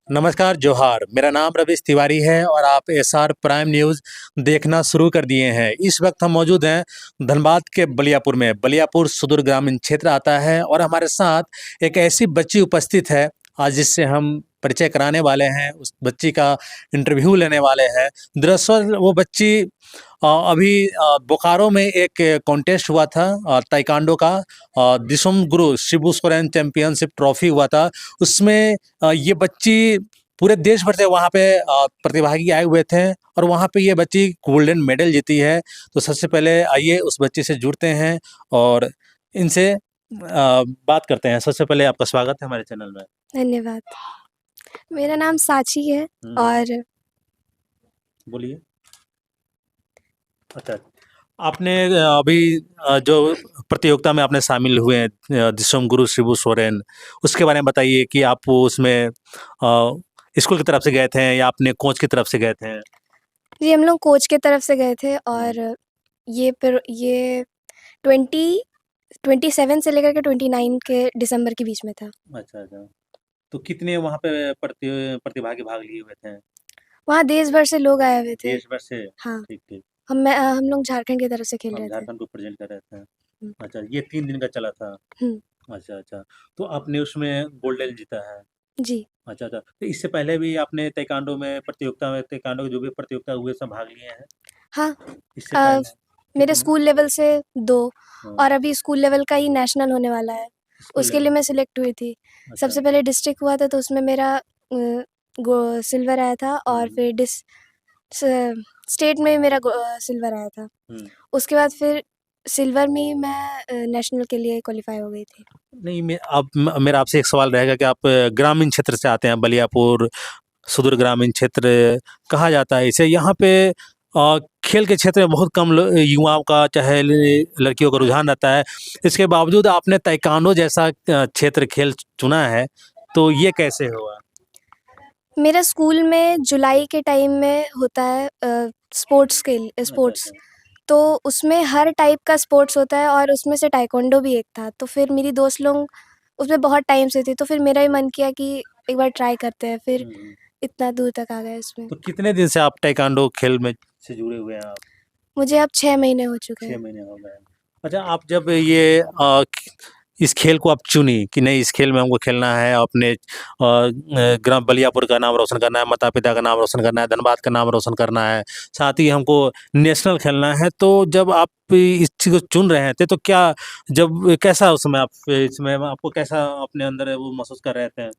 नमस्कार जोहार। मेरा नाम रवीश तिवारी है और आप एसआर प्राइम न्यूज़ देखना शुरू कर दिए हैं। इस वक्त हम मौजूद हैं धनबाद के बलियापुर में। बलियापुर सुदूर ग्रामीण क्षेत्र आता है और हमारे साथ एक ऐसी बच्ची उपस्थित है आज जिससे हम परिचय कराने वाले हैं, उस बच्ची का इंटरव्यू लेने वाले हैं। दरअसल वो बच्ची अभी बोकारो में एक कॉन्टेस्ट हुआ था ताइक्वांडो का, दिसुम गुरु शिबू सोरेन चैंपियनशिप ट्रॉफी हुआ था। उसमें ये बच्ची पूरे देश भर से वहाँ पे प्रतिभागी आए हुए थे और वहाँ पे ये बच्ची गोल्डन मेडल जीती है। तो सबसे पहले आइए उस बच्ची से जुड़ते हैं और इनसे बात करते हैं। सबसे पहले आपका स्वागत है हमारे चैनल में। धन्यवाद। मेरा नाम साची है और बोलिए। अच्छा, आपने अभी जो प्रतियोगिता में आपने शामिल हुए हैं दिसुम गुरु शिबू सोरेन, उसके बारे में बताइए कि आप उसमें स्कूल की तरफ से गए थे या अपने कोच की तरफ से गए थे? जी, हम लोग कोच के तरफ से गए थे और ये 2027 से लेकर के 29 के दिसंबर के बीच में था। अच्छा, अच्छा। तो कितने वहाँ पे प्रतिभागी भाग लिए हुए थे? वहाँ देश भर से लोग आए हुए थे। देश भर से? हाँ, ठीक, ठीक। हम लोग झारखंड की तरफ से खेल आप रहे थे। झारखंड को प्रेज़ेंट कर रहे थे। हुँ, अच्छा, ये 3 दिन का चला था। हुँ, अच्छा, अच्छा। तो आपने उसमें गोल्ड मेडल जीता है। जी। अच्छा, अच्छा। तो इससे पहले भी आपने ताइक्वांडो के जो भी प्रतियोगिता हुए सब भाग लिए हैं? हाँ, इससे अ, पहले मेरे कितने? स्कूल लेवल से 2 हाँ, और अभी स्कूल लेवल का ही नेशनल होने वाला है। स्कूल उसके लिए लेवल। मैं सिलेक्ट हुई थी। अच्छा। सबसे पहले डिस्ट्रिक्ट हुआ था तो उसमें मेरा सिल्वर आया था हुँ, और हुँ। फिर स्टेट में मेरा सिल्वर आया था। हुँ। उसके बाद फिर सिल्वर में ही मैं नेशनल के लिए क्वालिफ़ाई हो गई थी। नहीं, मैं अब मेरा आपसे एक सवाल रहेगा कि आप ग्रामीण क्षेत्र से आते हैं, बलियापुर, सुदूर ग्रामीण क्षेत्र कहा जाता है इसे। यहाँ पे खेल के क्षेत्र में बहुत कम युवाओं का चाहे लड़कियों का रुझान रहता है। इसके बावजूद आपने ताइक्वांडो जैसा क्षेत्र खेल चुना है, तो ये कैसे हुआ? मेरा स्कूल में जुलाई के टाइम में होता है अच्छा, स्पोर्ट्स। अच्छा। तो उसमें हर टाइप का स्पोर्ट्स होता है और उसमें से ताइक्वांडो भी एक था। तो फिर मेरी दोस्त लोग उसमें बहुत टाइम से थी, तो फिर मेरा ही मन किया कि एक बार ट्राई करते हैं, फिर हुँ, हुँ। इतना दूर तक आ गए उसमें। तो कितने दिन से आप ताइक्वांडो खेल में से जुड़े हुए हैं आप? मुझे अब 6 महीने हो चुके 6 हैं। महीने हो गए। अच्छा, आप जब ये इस खेल को आप चुनी कि नहीं इस खेल में हमको खेलना है, अपने ग्राम बलियापुर का नाम रोशन करना है, माता-पिता का नाम रोशन करना है, धनबाद का नाम रोशन करना है, साथ ही हमको नेशनल खेलना है, तो जब आप इस चीज़ को चुन रहे थे तो क्या जब कैसा उस समय आप इसमें आपको कैसा अपने अंदर वो महसूस कर रहे थे?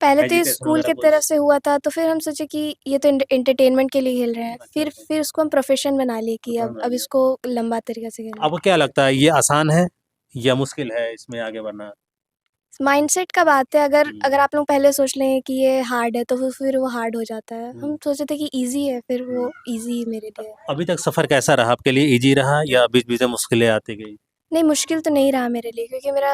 पहले तो ये एजिटेशन स्कूल वगैरह की तरफ कुछ? से हुआ था, तो फिर हम सोचे कि ये तो एंटरटेनमेंट के लिए खेल रहे हैं। अच्छा, अच्छा। फिर उसको हम प्रोफ़ेशन बना लिए कि पसंद आ अब गया। इसको लंबा तरीके से खेलना है। आपको क्या लगता है ये आसान है या मुश्किल है इसमें आगे बढ़ना? माइंडसेट का बात है, अगर हुँ, अगर आप लोग पहले सोच लें कि ये हार्ड है, तो फिर वो हार्ड हो जाता है। हम हुँ, सोचे थे कि ईज़ी है, फिर हुँ। वो ईज़ी मेरे लिए है। अभी तक सफ़र कैसा रहा आपके लिए? ईज़ी रहा या बीच-बीच में मुश्किलें आती गई? नहीं, मुश्किल तो नहीं रहा मेरे लिए, क्योंकि मेरा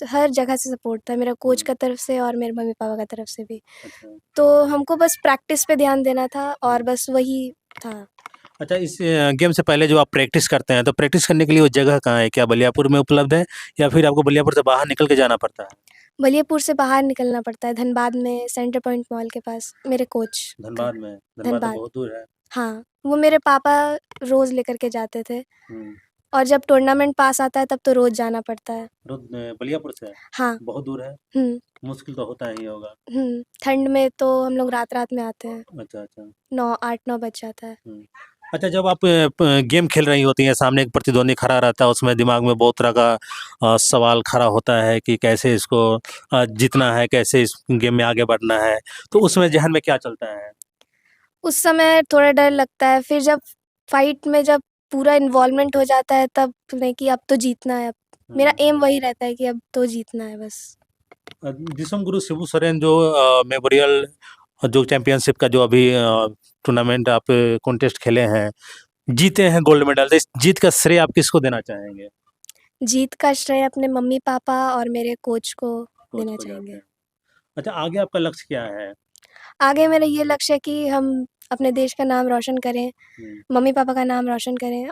हर जगह से सपोर्ट था, मेरा कोच हुँ, का तरफ से और मेरे मम्मी-पापा का तरफ से भी। अच्छा। तो हमको बस प्रैक्टिस पे ध्यान देना था हुँ। और बस वही था। अच्छा, इस गेम से पहले जो आप प्रैक्टिस करते हैं, तो प्रैक्टिस करने के लिए वो जगह कहाँ है? क्या बलियापुर में उपलब्ध है या फिर आपको बलियापुर से बाहर निकल के जाना पड़ता है? बलियापुर से बाहर निकलना पड़ता है, धनबाद में सेंटर पॉइंट मॉल के पास मेरे कोच का। धनबाद में? धनबाद तो धनबाद। बहुत दूर है। हाँ, वो मेरे पापा रोज़ लेकर के जाते थे हुँ। और जब टूर्नामेंट पास आता है तब तो रोज़ जाना पड़ता है। बलियापुर से? हाँ, बहुत दूर है? हुँ, मुश्किल तो होता ही होगा। ठंड में तो हम लोग रात-रात में आते हैं, अच्छा, अच्छा। 8-9 बज जाता है। हुँ। अच्छा, जब आप गेम खेल रही होती हैं, सामने एक प्रतिद्वंदी खड़ा रहता है, उसमें दिमाग में बहुत तरह का सवाल खड़ा होता है कि कैसे इसको जीतना है, कैसे इस गेम में आगे बढ़ना है, तो उसमें ज़हन में क्या चलता है? उस समय थोड़ा डर लगता है, फिर जब फाइट में जब पूरा इन्वॉल्वमेंट हो जाता है तब नहीं कि अब तो जीतना है अब। मेरा हुँ। एम वही रहता है कि अब तो जीतना है बस। दिसुम गुरु शिबू सोरेन जो मेमोरियल जो चैंपियनशिप का जो अभी टूर्नामेंट आप कॉन्टेस्ट खेले हैं, जीते हैं गोल्ड मेडल, तो इस जीत का श्रेय आप किसको देना चाहेंगे? जीत का श्रेय अपने मम्मी-पापा और मेरे कोच को कोच देना को जाते चाहेंगे। हैं। अच्छा, आगे आपका लक्ष्य क्या है? आगे मेरा ये लक्ष्य है कि हम अपने देश का नाम रोशन करें, हुँ। मम्मी-पापा का नाम रोशन करें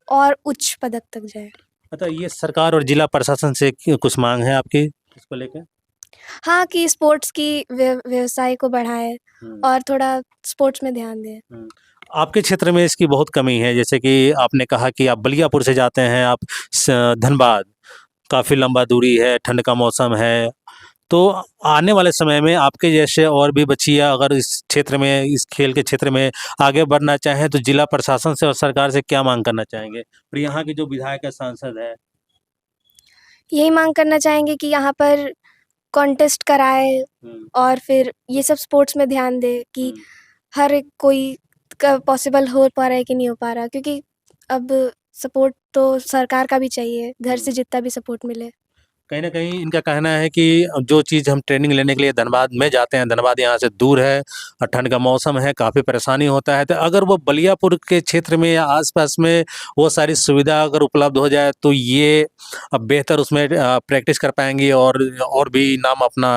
और उच्च पदक तक जाएँ। अच्छा, ये सरकार और जिला प्रशासन से कुछ माँग है आपकी इसको लेके? हाँ, कि स्पोर्ट्स की व्यवसाय को बढ़ाएँ और थोड़ा स्पोर्ट्स में ध्यान दें। हुँ। आपके क्षेत्र में इसकी बहुत कमी है, जैसे कि आपने कहा कि आप बलियापुर से जाते हैं, आप धनबाद, काफ़ी लंबा दूरी है, ठंड का मौसम है, तो आने वाले समय में आपके जैसे और भी बच्चियाँ अगर इस क्षेत्र में, इस खेल के क्षेत्र में आगे बढ़ना चाहें, तो जिला प्रशासन से और सरकार से क्या मांग करना चाहेंगे? और यहाँ के जो विधायक है, सांसद है। यही माँग करना चाहेंगे कि यहाँ पर कॉन्टेस्ट कराएँ और फिर ये सब स्पोर्ट्स में ध्यान दें कि हर एक कोई का पॉसिबल हो पा रहा है कि नहीं हो पा रहा, क्योंकि अब सपोर्ट तो सरकार का भी चाहिए, घर से जितना भी सपोर्ट मिले। कहीं न कहीं इनका कहना है कि जो चीज़ हम ट्रेनिंग लेने के लिए धनबाद में जाते हैं, धनबाद यहाँ से दूर है और ठंड का मौसम है, काफ़ी परेशानी होता है, तो अगर वो बलियापुर के क्षेत्र में या आस-पास में वो सारी सुविधा अगर उपलब्ध हो जाए, तो ये बेहतर उसमें प्रैक्टिस कर पाएँगी और भी नाम अपना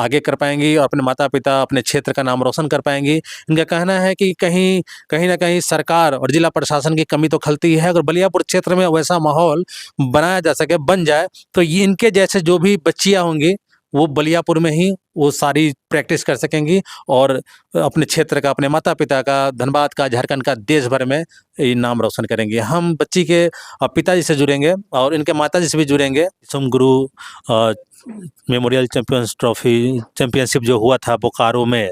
आगे कर पाएँगी और अपने माता-पिता, अपने क्षेत्र का नाम रोशन कर पाएँगी। इनका कहना है कि कहीं न कहीं सरकार और जिला प्रशासन की कमी तो खलती है, अगर बलियापुर क्षेत्र में वैसा माहौल बनाया जा सके, बन जाए, तो ये इनके जैसे जो भी बच्चियाँ होंगी, वो बलियापुर में ही वो सारी प्रैक्टिस कर सकेंगी और अपने क्षेत्र का, अपने माता-पिता का, धनबाद का, झारखंड का, देश भर में ये नाम रोशन करेंगे। हम बच्ची के पिताजी से जुड़ेंगे और इनके माताजी से भी जुड़ेंगे। सोमगुरु अ, मेमोरियल चैंपियनशिप जो हुआ था बोकारो में,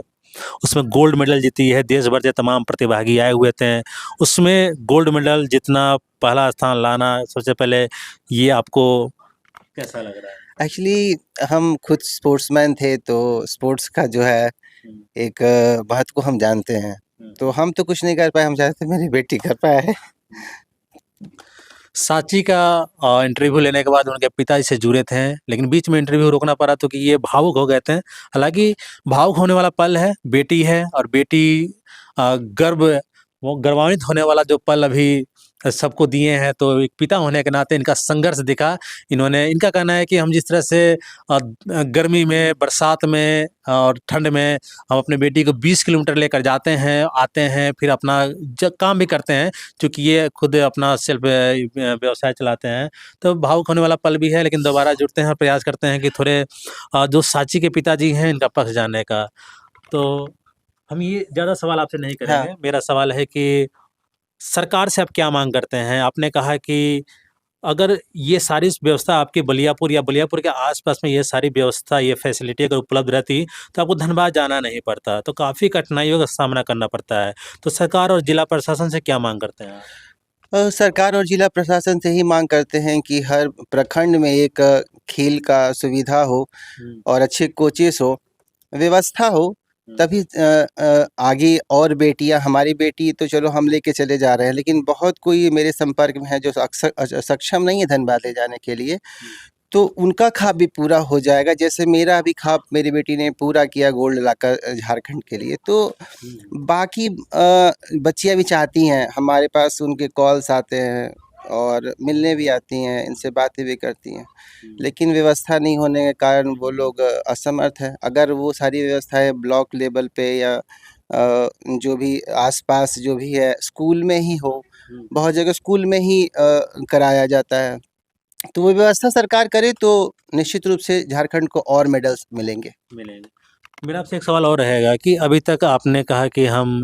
उसमें गोल्ड मेडल जीती है, देश भर से तमाम प्रतिभागी आए हुए थे। उसमें गोल्ड मेडल जीतना, पहला स्थान लाना, सबसे पहले ये आपको कैसा लग रहा है? एक्चुअली हम खुद स्पोर्ट्समैन थे, तो स्पोर्ट्स का जो है एक महत्व को हम जानते हैं। तो हम तो कुछ नहीं कर पाए, हम चाहते मेरी बेटी कर पाए है। साची का इंटरव्यू लेने के बाद उनके पिताजी से जुड़े थे, लेकिन बीच में इंटरव्यू रोकना पड़ा तो कि ये भावुक हो गए थे। हालाँकि भावुक होने वाला पल है, बेटी है और बेटी वो गौरवान्वित होने वाला जो पल अभी सबको दिए हैं, तो एक पिता होने के नाते इनका संघर्ष दिखा। इनका कहना है कि हम जिस तरह से गर्मी में, बरसात में और ठंड में हम अपनी बेटी को 20 किलोमीटर लेकर जाते हैं, आते हैं, फिर अपना काम भी करते हैं, चूँकि ये खुद अपना सेल्फ व्यवसाय चलाते हैं, तो भावुक होने वाला पल भी है, लेकिन दोबारा जुड़ते हैं और प्रयास करते हैं कि थोड़े जो साची के पिताजी हैं, इनका पक्ष जानने का। तो हम ये ज़्यादा सवाल आपसे नहीं करेंगे। हाँ। मेरा सवाल है कि सरकार से आप क्या माँग करते हैं? आपने कहा कि अगर ये सारी व्यवस्था आपके बलियापुर या बलियापुर के आस-पास में ये सारी व्यवस्था, ये फैसिलिटी अगर उपलब्ध रहती, तो आपको धनबाद जाना नहीं पड़ता, तो काफ़ी कठिनाइयों का सामना करना पड़ता है। तो सरकार और जिला प्रशासन से क्या माँग करते हैं आप? सरकार और जिला प्रशासन से ही मांग करते हैं कि हर प्रखंड में एक खेल का सुविधा हो और अच्छे कोचेस हो, व्यवस्था हो, तभी आगे और बेटियां, हमारी बेटी तो चलो हम लेके चले जा रहे हैं, लेकिन बहुत कोई मेरे संपर्क में है जो अक्सर सक्षम नहीं है धनबाद ले जाने के लिए, तो उनका ख्वाब भी पूरा हो जाएगा। जैसे मेरा भी ख्वाब मेरी बेटी ने पूरा किया गोल्ड लाकर झारखंड के लिए, तो बाकी बच्चियां भी चाहती हैं, हमारे पास उनके कॉल्स आते हैं और मिलने भी आती हैं, इनसे बातें भी करती हैं, लेकिन व्यवस्था नहीं होने के कारण वो लोग असमर्थ हैं। अगर वो सारी व्यवस्थाएं ब्लॉक लेवल पे या जो भी आसपास जो भी है स्कूल में ही हो, बहुत जगह स्कूल में ही कराया जाता है, तो वो व्यवस्था सरकार करे तो निश्चित रूप से झारखंड को और मेडल्स मिलेंगे। मेरा आपसे एक सवाल और रहेगा कि अभी तक आपने कहा कि हम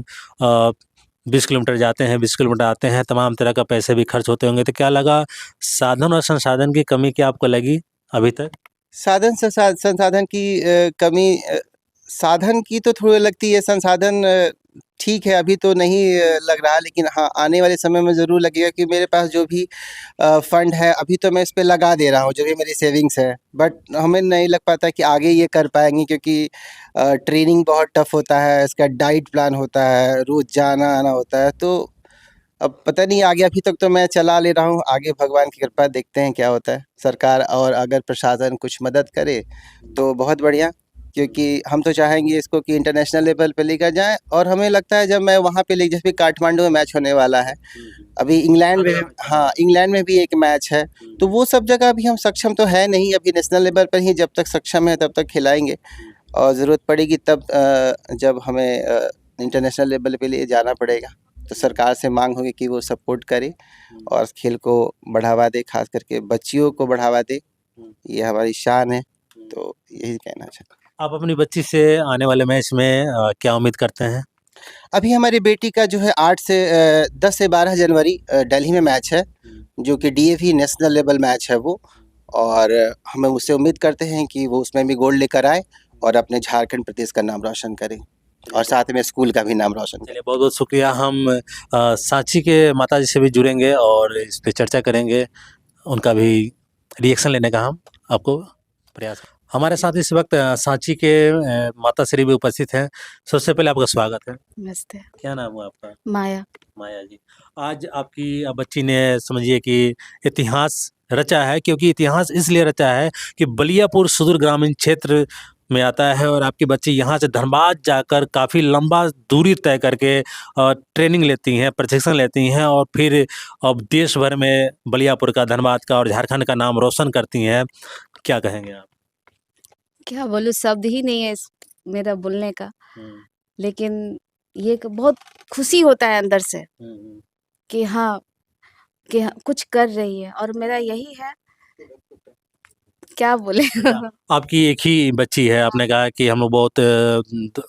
20 किलोमीटर जाते हैं, 20 किलोमीटर आते हैं, तमाम तरह का पैसे भी खर्च होते होंगे, तो क्या लगा साधन और संसाधन की कमी क्या आपको लगी अभी तक? संसाधन की कमी, साधन की तो थोड़ी लगती है, संसाधन ठीक है, अभी तो नहीं लग रहा, लेकिन हाँ, आने वाले समय में ज़रूर लगेगा कि मेरे पास जो भी फंड है, अभी तो मैं इस पे लगा दे रहा हूँ, जो भी मेरी सेविंग्स है, बट हमें नहीं लग पाता कि आगे ये कर पाएँगे, क्योंकि ट्रेनिंग बहुत टफ होता है, इसका डाइट प्लान होता है, रोज़ जाना-आना होता है, तो अब पता नहीं आगे, अभी तक तो मैं चला ले रहा हूँ, आगे भगवान की कृपा, देखते हैं क्या होता है। सरकार और अगर प्रशासन कुछ मदद करे तो बहुत बढ़िया, क्योंकि हम तो चाहेंगे इसको कि इंटरनेशनल लेवल पे लेकर जाएँ, और हमें लगता है जब मैं वहाँ पे जैसे काठमांडू में मैच होने वाला है, अभी इंग्लैंड में, हाँ, इंग्लैंड में भी एक मैच है, तो वो सब जगह अभी हम सक्षम तो है नहीं, अभी नेशनल लेवल पर ही जब तक सक्षम है तब तक खिलाएँगे, और ज़रूरत पड़ेगी तब जब हमें इंटरनेशनल लेवल पे लिए जाना पड़ेगा, तो सरकार से मांग होगी कि वो सपोर्ट करे और खेल को बढ़ावा दे, खास करके बच्चियों को बढ़ावा दे, ये हमारी शान है। तो यही कहना चाहता आप अपनी बच्ची से आने वाले मैच में क्या उम्मीद करते हैं? अभी हमारी बेटी का जो है 10 से 12 जनवरी दिल्ली में मैच है, जो कि डीएवी नेशनल लेवल मैच है वो, और हम उससे उम्मीद करते हैं कि वो उसमें भी गोल्ड लेकर आए और अपने झारखंड प्रदेश का नाम रोशन करे और साथ में स्कूल का भी नाम रोशन करे। चलिए, बहुत बहुत शुक्रिया। हम सांची के माताजी से भी जुड़ेंगे और इस पे चर्चा करेंगे, उनका भी रिएक्शन लेने का हम आपको प्रयास। हमारे साथ इस वक्त सांची के माता श्री भी उपस्थित हैं। सबसे पहले आपका स्वागत है। नमस्ते। क्या नाम है आपका? माया। माया जी, आज आपकी बच्ची ने समझिए कि इतिहास रचा है, क्योंकि इतिहास इसलिए रचा है कि बलियापुर सुदूर ग्रामीण क्षेत्र में आता है और आपकी बच्ची यहाँ से धनबाद जाकर काफ़ी लंबा दूरी तय करके ट्रेनिंग लेती हैं, प्रशिक्षण लेती हैं और फिर अब देश भर में बलियापुर का, धनबाद का और झारखंड का नाम रोशन करती हैं। क्या कहेंगे आप? क्या बोलूँ, शब्द ही नहीं है मेरा बोलने का, लेकिन ये बहुत खुशी होता है अंदर से कि हाँ कुछ कर रही है, और मेरा यही है, क्या बोले। आपकी एक ही बच्ची है, आपने कहा कि हम लोग बहुत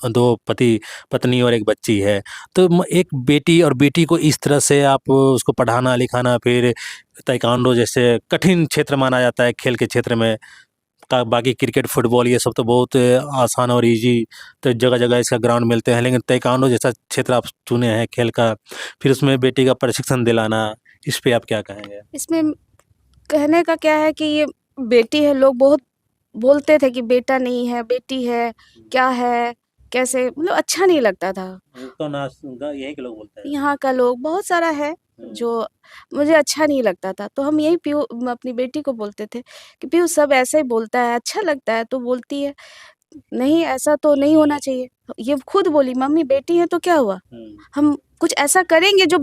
दो पति पत्नी और एक बच्ची है, तो एक बेटी और बेटी को इस तरह से आप उसको पढ़ाना लिखाना, फिर ताइक्वांडो जैसे कठिन क्षेत्र माना जाता है खेल के क्षेत्र में, बाकी क्रिकेट फुटबॉल ये सब तो बहुत आसान और इजी, तो जगह जगह इसका ग्राउंड मिलते हैं, लेकिन ताइक्वांडो जैसा क्षेत्र आप चुने हैं खेल का, फिर उसमें बेटी का प्रशिक्षण दिलाना, इस पे आप क्या कहेंगे? इसमें कहने का क्या है कि ये बेटी है, लोग बहुत बोलते थे कि बेटा नहीं है, बेटी है, क्या है, कैसे, मतलब अच्छा नहीं लगता था। तो ना यही के लोग बोलते हैं, यहाँ का लोग बहुत सारा है जो मुझे अच्छा नहीं लगता था, तो हम यही अपनी बेटी को बोलते थे कि पीयू सब ऐसे ही बोलता है, अच्छा लगता है तो बोलती है, नहीं ऐसा तो नहीं होना चाहिए। ये खुद बोली, मम्मी बेटी है तो क्या हुआ, हम कुछ ऐसा करेंगे जो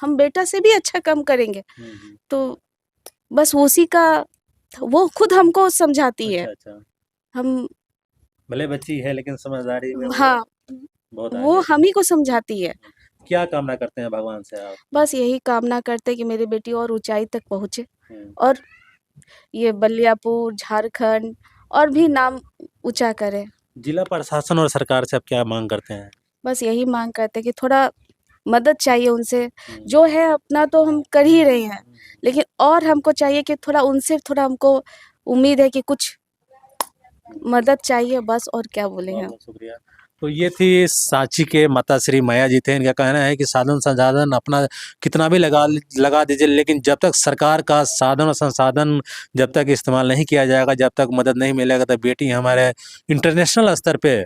हम बेटा से भी अच्छा काम करेंगे। तो बस उसी का वो खुद हमको समझाती है। अच्छा। हम भले बच्ची है लेकिन समझदारी में हाँ बहुत वो आगे। हम ही को समझाती है। क्या कामना करते हैं भगवान से आप? बस यही कामना करते हैं कि मेरी बेटी और ऊंचाई तक पहुँचे और ये बलियापुर, झारखंड और भी नाम ऊंचा करे। जिला प्रशासन और सरकार से आप क्या मांग करते हैं? बस यही मांग करते हैं कि थोड़ा मदद चाहिए उनसे, जो है अपना तो हम कर ही रहे हैं, लेकिन और हमको चाहिए कि थोड़ा उनसे थोड़ा हमको उम्मीद है कि कुछ मदद चाहिए, बस और क्या बोले हम। बहुत शुक्रिया। तो ये थी सांची के माता श्री माया जी थे। इनका कहना है कि साधन संसाधन अपना कितना भी लगा दीजिए, लेकिन जब तक सरकार का साधन और संसाधन जब तक इस्तेमाल नहीं किया जाएगा, जब तक मदद नहीं मिलेगा, तब बेटी हमारे इंटरनेशनल स्तर पे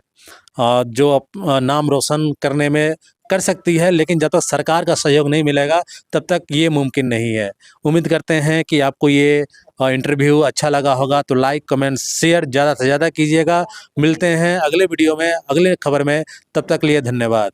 जो नाम रोशन करने में कर सकती है, लेकिन जब तक सरकार का सहयोग नहीं मिलेगा तब तक ये मुमकिन नहीं है। उम्मीद करते हैं कि आपको ये इंटरव्यू अच्छा लगा होगा, तो लाइक कमेंट शेयर ज़्यादा से ज़्यादा कीजिएगा। मिलते हैं अगले वीडियो में, अगले खबर में, तब तक लिए धन्यवाद।